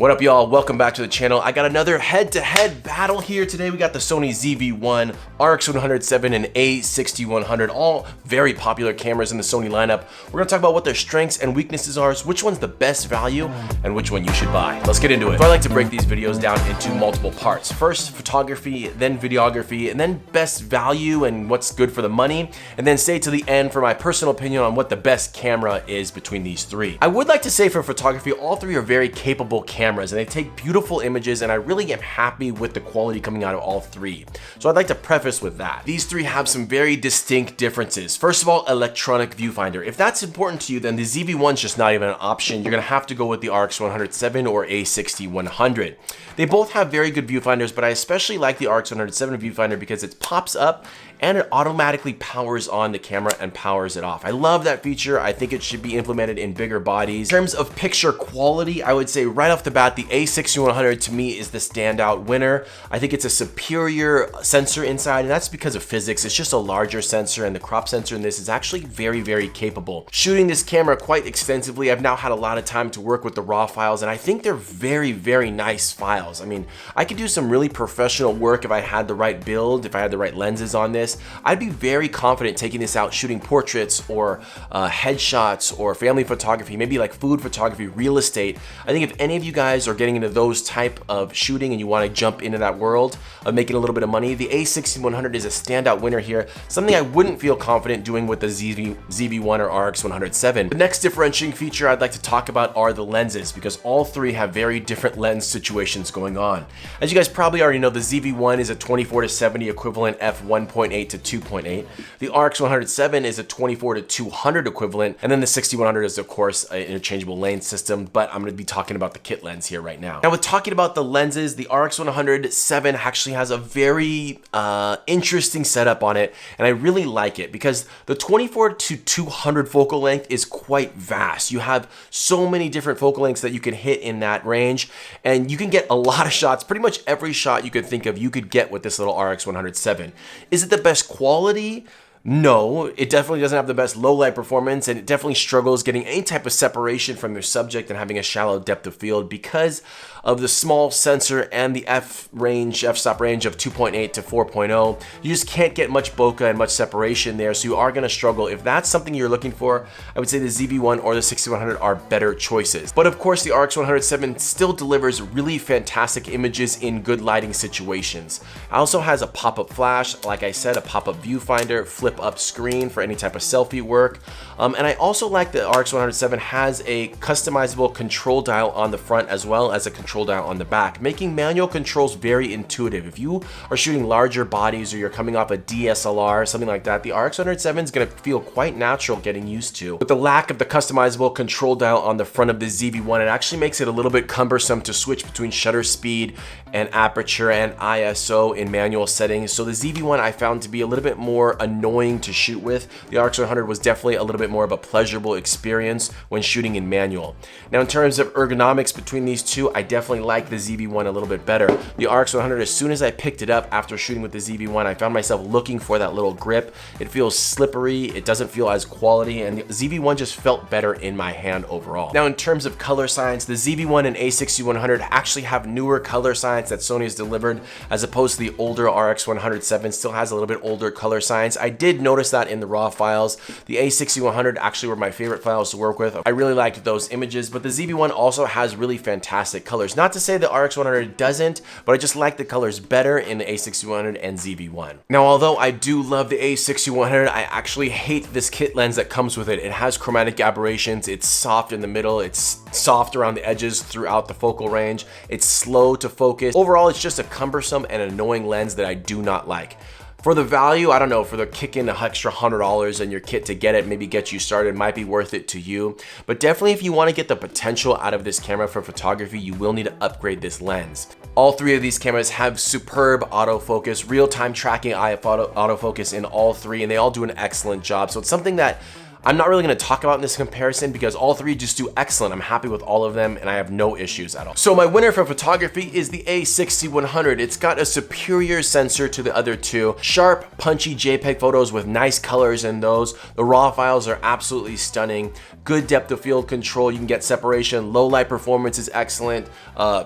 What up, y'all? Welcome back to the channel. I got another head-to-head battle here today. We got the Sony ZV1, RX100 VII, and A6100, all very popular cameras in the Sony lineup. We're gonna talk about what their strengths and weaknesses are, which one's the best value, and which one you should buy. Let's get into it. So I like to break these videos down into multiple parts. First, photography, then videography, and then best value and what's good for the money, and then stay to the end for my personal opinion on what the best camera is between these three. I would like to say for photography, all three are very capable cameras and they take beautiful images, and I really am happy with the quality coming out of all three. So I'd like to preface with that. These three have some very distinct differences. First of all, electronic viewfinder. If that's important to you, then the ZV1's just not even an option. You're gonna have to go with the RX100 VII or A6100. They both have very good viewfinders, but I especially like the RX100 VII viewfinder because it pops up and it automatically powers on the camera and powers it off. I love that feature. I think it should be implemented in bigger bodies. In terms of picture quality, I would say right off the bat, the A6100 to me is the standout winner. I think it's a superior sensor inside, and that's because of physics. It's just a larger sensor, and the crop sensor in this is actually very, very capable. Shooting this camera quite extensively, I've now had a lot of time to work with the raw files, and I think they're very, very nice files. I mean, I could do some really professional work if I had the right build, if I had the right lenses on this. I'd be very confident taking this out, shooting portraits or headshots or family photography, maybe like food photography, real estate. I think if any of you guys are getting into those type of shooting and you want to jump into that world of making a little bit of money, the A6100 is a standout winner here. Something I wouldn't feel confident doing with the ZV1 or RX100 VII. The next differentiating feature I'd like to talk about are the lenses, because all three have very different lens situations going on. As you guys probably already know, the ZV1 is a 24-70 equivalent f1.8 to 2.8. The RX100 VII is a 24-200 equivalent, and then the 6100 is of course an interchangeable lens system, but I'm going to be talking about the kit lens here right now. Now with talking about the lenses, the RX100 VII actually has a very interesting setup on it, and I really like it because the 24-200 focal length is quite vast. You have so many different focal lengths that you can hit in that range, and you can get a lot of shots. Pretty much every shot you could think of you could get with this little RX100 VII. Is it the best quality? No, it definitely doesn't have the best low light performance, and it definitely struggles getting any type of separation from your subject and having a shallow depth of field because of the small sensor and the f-stop range of 2.8 to 4.0. You just can't get much bokeh and much separation there, so you are going to struggle. If that's something you're looking for, I would say the ZV1 or the 6100 are better choices. But of course, the RX100 VII still delivers really fantastic images in good lighting situations. It also has a pop-up flash, like I said, a pop-up viewfinder, flip-up screen for any type of selfie work. And I also like the RX100 VII has a customizable control dial on the front as well as a control dial on the back, making manual controls very intuitive. If you are shooting larger bodies or you're coming off a DSLR, something like that, the RX100 VII is going to feel quite natural getting used to. With the lack of the customizable control dial on the front of the ZV1, it actually makes it a little bit cumbersome to switch between shutter speed and aperture and ISO in manual settings. So the ZV1 I found to be a little bit more annoying to shoot with. The RX100 was definitely a little bit more of a pleasurable experience when shooting in manual. Now in terms of ergonomics between these two, I definitely like the ZV1 a little bit better. The RX100, as soon as I picked it up after shooting with the ZV1, I found myself looking for that little grip. It feels slippery, it doesn't feel as quality, and the ZV1 just felt better in my hand overall. Now in terms of color science, the ZV1 and A6100 actually have newer color science that Sony has delivered, as opposed to the older RX100 VII still has a little bit older color science. I did notice that in the raw files. The A6100 actually were my favorite files to work with. I really liked those images, but the ZV1 also has really fantastic colors. Not to say the RX100 doesn't, but I just like the colors better in the A6100 and ZV1. Now, although I do love the A6100, I actually hate this kit lens that comes with it. It has chromatic aberrations, it's soft in the middle, it's soft around the edges throughout the focal range, it's slow to focus. Overall, it's just a cumbersome and annoying lens that I do not like. For the value, I don't know, for the kick in an extra $100 in your kit to get it, maybe get you started, might be worth it to you. But definitely if you want to get the potential out of this camera for photography, you will need to upgrade this lens. All three of these cameras have superb autofocus, real-time tracking eye autofocus in all three, and they all do an excellent job. So it's something that I'm not really gonna talk about in this comparison because all three just do excellent. I'm happy with all of them and I have no issues at all. So my winner for photography is the A6100. It's got a superior sensor to the other two. Sharp, punchy JPEG photos with nice colors in those. The raw files are absolutely stunning. Good depth of field control, you can get separation. Low light performance is excellent.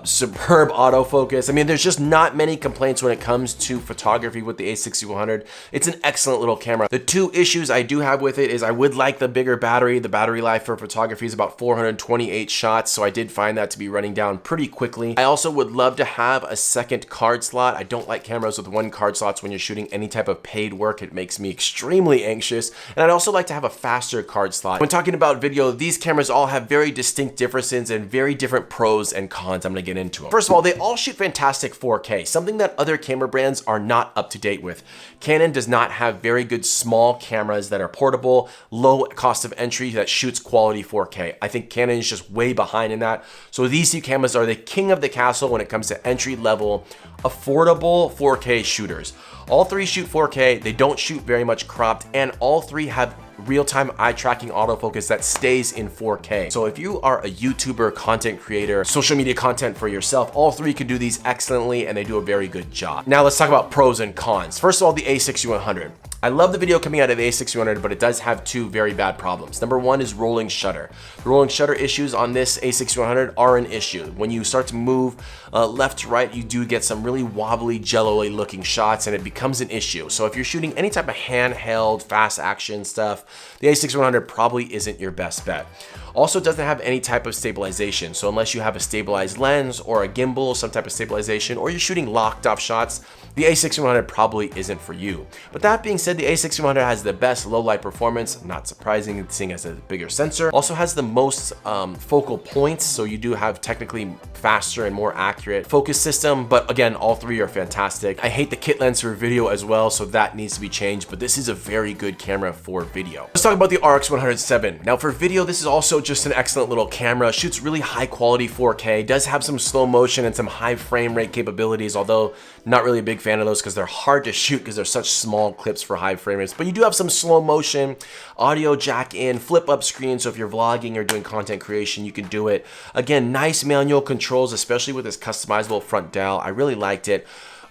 Superb autofocus. I mean, there's just not many complaints when it comes to photography with the A6100. It's an excellent little camera. The two issues I do have with it is I would like the bigger battery. The battery life for photography is about 428 shots, so I did find that to be running down pretty quickly. I also would love to have a second card slot. I don't like cameras with one card slots when you're shooting any type of paid work. It makes me extremely anxious. And I'd also like to have a faster card slot. When talking about video, these cameras all have very distinct differences and very different pros and cons. I'm gonna get into them. First of all, they all shoot fantastic 4K, something that other camera brands are not up to date with. Canon does not have very good small cameras that are portable, low cost of entry that shoots quality 4K. I think Canon is just way behind in that. So these two cameras are the king of the castle when it comes to entry level, affordable 4K shooters. All three shoot 4K, they don't shoot very much cropped, and all three have real-time eye tracking autofocus that stays in 4K. So if you are a YouTuber, content creator, social media content for yourself, all three can do these excellently and they do a very good job. Now let's talk about pros and cons. First of all, the A6100. I love the video coming out of the A6100, but it does have two very bad problems. Number one is rolling shutter. The rolling shutter issues on this A6100 are an issue. When you start to move left to right, you do get some really wobbly, jello-y looking shots and it becomes an issue. So if you're shooting any type of handheld, fast action stuff, the A6100 probably isn't your best bet. Also, it doesn't have any type of stabilization. So unless you have a stabilized lens or a gimbal, some type of stabilization, or you're shooting locked off shots, the A6100 probably isn't for you. But that being said, the A6100 has the best low light performance, not surprising seeing as a bigger sensor. Also has the most focal points, so you do have technically faster and more accurate focus system, but again, all three are fantastic. I hate the kit lens for video as well, so that needs to be changed, but this is a very good camera for video. Let's talk about the RX100 VII. Now for video, this is also just an excellent little camera. Shoots really high quality 4K, does have some slow motion and some high frame rate capabilities, although not really a big fan of those because they're hard to shoot because they're such small clips for high frame rates. But you do have some slow motion, audio jack in, flip up screen, so if you're vlogging or doing content creation, you can do it. Again, nice manual controls, especially with this customizable front dial. I really liked it,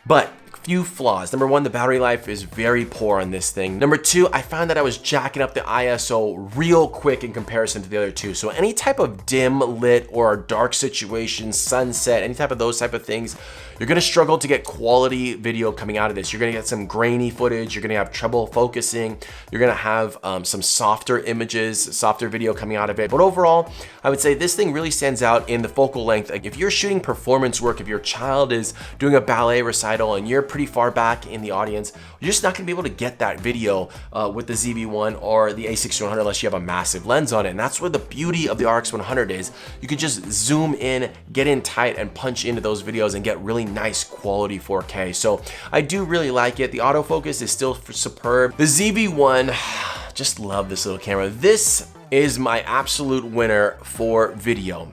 but few flaws. Number one, the battery life is very poor on this thing. Number two, I found that I was jacking up the ISO real quick in comparison to the other two. So any type of dim lit or dark situation, sunset, any type of those type of things, you're gonna struggle to get quality video coming out of this. You're gonna get some grainy footage, you're gonna have trouble focusing, you're gonna have some softer images, softer video coming out of it. But overall, I would say this thing really stands out in the focal length. Like if you're shooting performance work, if your child is doing a ballet recital and you're pretty far back in the audience, you're just not gonna be able to get that video with the ZV1 or the A6100 unless you have a massive lens on it. And that's where the beauty of the RX100 is. You can just zoom in, get in tight, and punch into those videos and get really nice quality 4K. So I do really like it. The autofocus is still superb. The ZV1, just love this little camera. This is my absolute winner for video.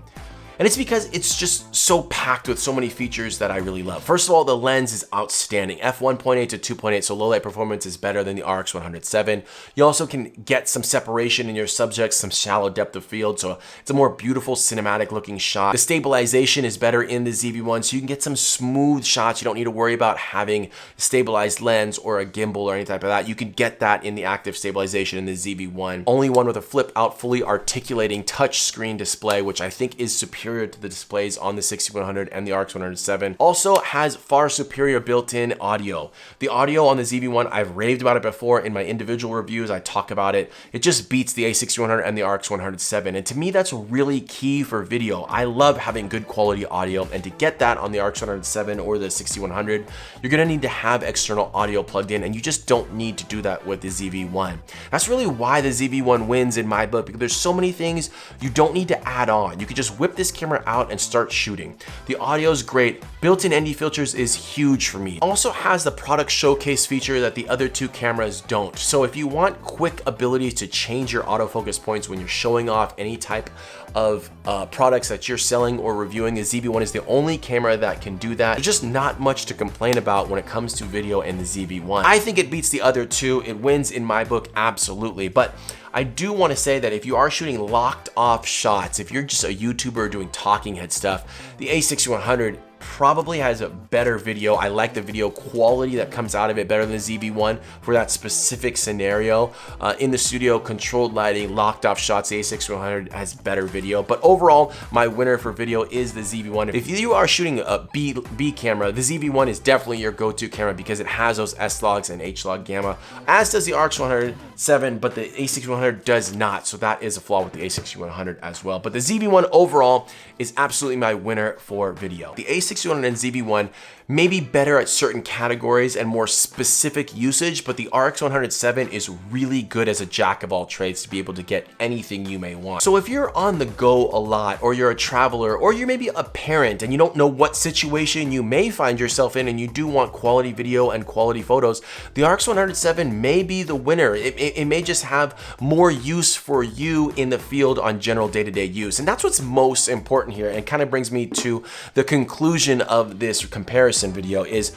And it's because it's just so packed with so many features that I really love. First of all, the lens is outstanding. f1.8 to 2.8, so low light performance is better than the RX100 VII. You also can get some separation in your subjects, some shallow depth of field, so it's a more beautiful cinematic looking shot. The stabilization is better in the ZV1, so you can get some smooth shots. You don't need to worry about having a stabilized lens or a gimbal or any type of that. You can get that in the active stabilization in the ZV1. Only one with a flip out, fully articulating touch screen display, which I think is superior to the displays on the 6100 and the RX100 VII. Also has far superior built-in audio. The audio on the ZV1, I've raved about it before in my individual reviews. I talk about it. It just beats the A6100 and the RX100 VII. And to me, that's really key for video. I love having good quality audio, and to get that on the RX100 VII or the 6100, you're gonna need to have external audio plugged in, and you just don't need to do that with the ZV1. That's really why the ZV1 wins in my book, because there's so many things you don't need to add on. You could just whip this camera out and start shooting. The audio is great. Built-in ND filters is huge for me. Also has the product showcase feature that the other two cameras don't. So if you want quick ability to change your autofocus points when you're showing off any type of products that you're selling or reviewing, the ZV1 is the only camera that can do that. There's just not much to complain about when it comes to video in the ZV1. I think it beats the other two. It wins in my book, absolutely. But I do want to say that if you are shooting locked off shots, if you're just a YouTuber doing talking head stuff, the A6100 probably has a better video. I like the video quality that comes out of it better than the ZV1 for that specific scenario. In the studio, controlled lighting, locked off shots, the A6100 has better video. But overall, my winner for video is the ZV1. If you are shooting a B camera, the ZV1 is definitely your go-to camera because it has those S-Logs and H-Log gamma, as does the RX100 VII, but the A6100 does not. So that is a flaw with the A6100 as well. But the ZV1 overall is absolutely my winner for video. The A6100 and ZV1 may be better at certain categories and more specific usage, but the RX100 VII is really good as a jack of all trades to be able to get anything you may want. So if you're on the go a lot, or you're a traveler, or you're maybe a parent and you don't know what situation you may find yourself in and you do want quality video and quality photos, the RX100 VII may be the winner. It may just have more use for you in the field on general day-to-day use. And that's what's most important here, and kind of brings me to the conclusion of this comparison video is,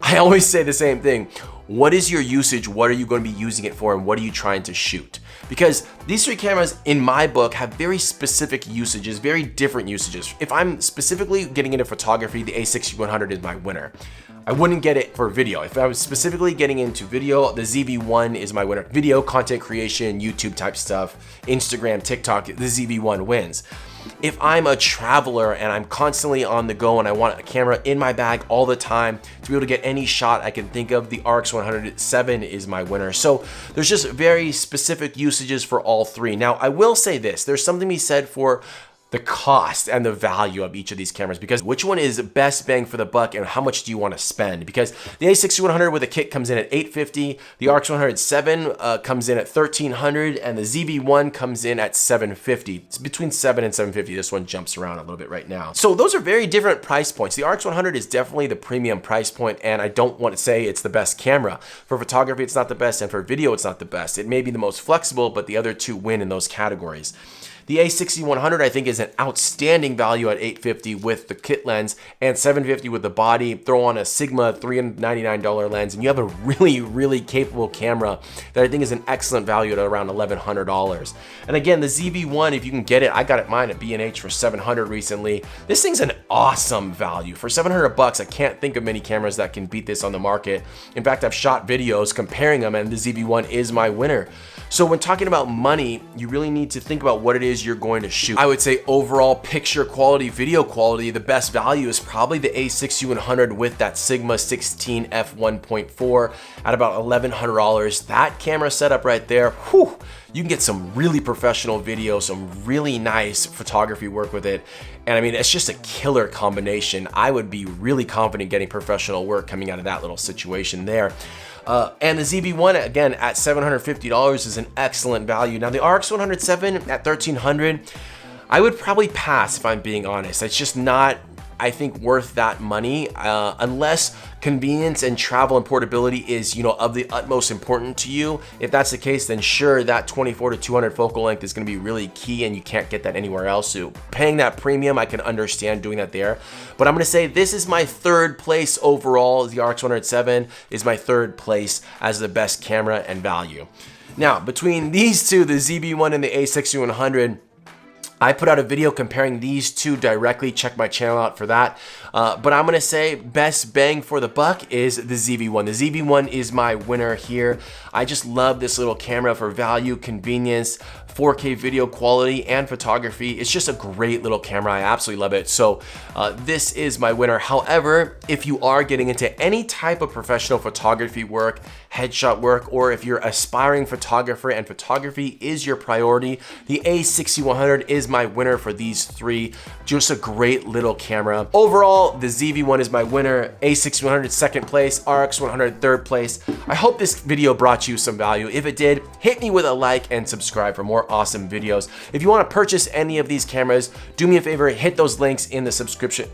I always say the same thing. What is your usage? What are you going to be using it for? And what are you trying to shoot? Because these three cameras in my book have very specific usages, very different usages. If I'm specifically getting into photography, the A6100 is my winner. I wouldn't get it for video. If I was specifically getting into video, the ZV1 is my winner. Video, content creation, YouTube type stuff, Instagram, TikTok, the ZV1 wins. If I'm a traveler and I'm constantly on the go and I want a camera in my bag all the time to be able to get any shot I can think of, the RX100 VII is my winner. So there's just very specific usages for all three. Now, I will say this, there's something to be said for the cost and the value of each of these cameras, because which one is best bang for the buck and how much do you want to spend? Because the A6100 with a kit comes in at $850, the RX100 VII comes in at $1,300, and the ZV1 comes in at $750. It's between $7 and $750. This one jumps around a little bit right now. So those are very different price points. The RX100 is definitely the premium price point, and I don't want to say it's the best camera. For photography, it's not the best, and for video, it's not the best. It may be the most flexible, but the other two win in those categories. The A6100 I think is an outstanding value at $850 with the kit lens and $750 with the body. Throw on a Sigma $399 lens and you have a really capable camera that I think is an excellent value at around $1,100. And again, the ZV1, if you can get it, I got mine at B&H for $700 recently. This thing's an awesome value. For $700, I can't think of many cameras that can beat this on the market. In fact, I've shot videos comparing them and the ZV1 is my winner. So when talking about money, you really need to think about what it is you're going to shoot. I would say overall picture quality, video quality, the best value is probably the A6100 with that Sigma 16 f1.4 at about $1,100. That camera setup right there, whew, you can get some really professional video, some really nice photography work with it. And I mean, it's just a killer combination. I would be really confident getting professional work coming out of that little situation there. And the ZV1, again, at $750 is an excellent value. Now, the RX100 VII at $1,300, I would probably pass if I'm being honest. It's just not, I think, worth that money unless convenience and travel and portability is, you know, of the utmost important to you. If that's the case, then sure, that 24 to 200 focal length is going to be really key and you can't get that anywhere else. So paying that premium, I can understand doing that there. But I'm going to say this is my third place overall. The RX100 VII is my third place as the best camera and value. Now, between these two, the ZV1 and the A6100, I put out a video comparing these two directly. Check my channel out for that. But I'm gonna say best bang for the buck is the ZV1. The ZV1 is my winner here. I just love this little camera for value, convenience, 4K video quality, and photography. It's just a great little camera. I absolutely love it. So this is my winner. However, if you are getting into any type of professional photography work, headshot work, or if you're aspiring photographer and photography is your priority, the A6100 is my winner for these three. Just a great little camera. Overall, the ZV1 is my winner, A6100 second place, RX100 third place. I hope this video brought you some value. If it did, hit me with a like and subscribe for more awesome videos. If you want to purchase any of these cameras, do me a favor, hit those links in the subscription.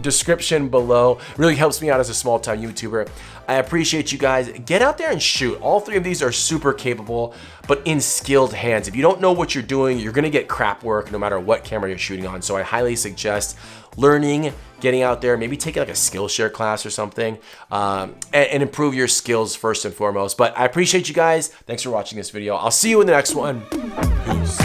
description below. Really helps me out as a small-time YouTuber. I appreciate you guys. Get out there and shoot. All three of these are super capable, but in skilled hands. If you don't know what you're doing, you're gonna get crap work no matter what camera you're shooting on. So I highly suggest learning, getting out there, maybe take like a Skillshare class or something, and improve your skills first and foremost. But I appreciate you guys. Thanks for watching this video. I'll see you in the next one. Peace.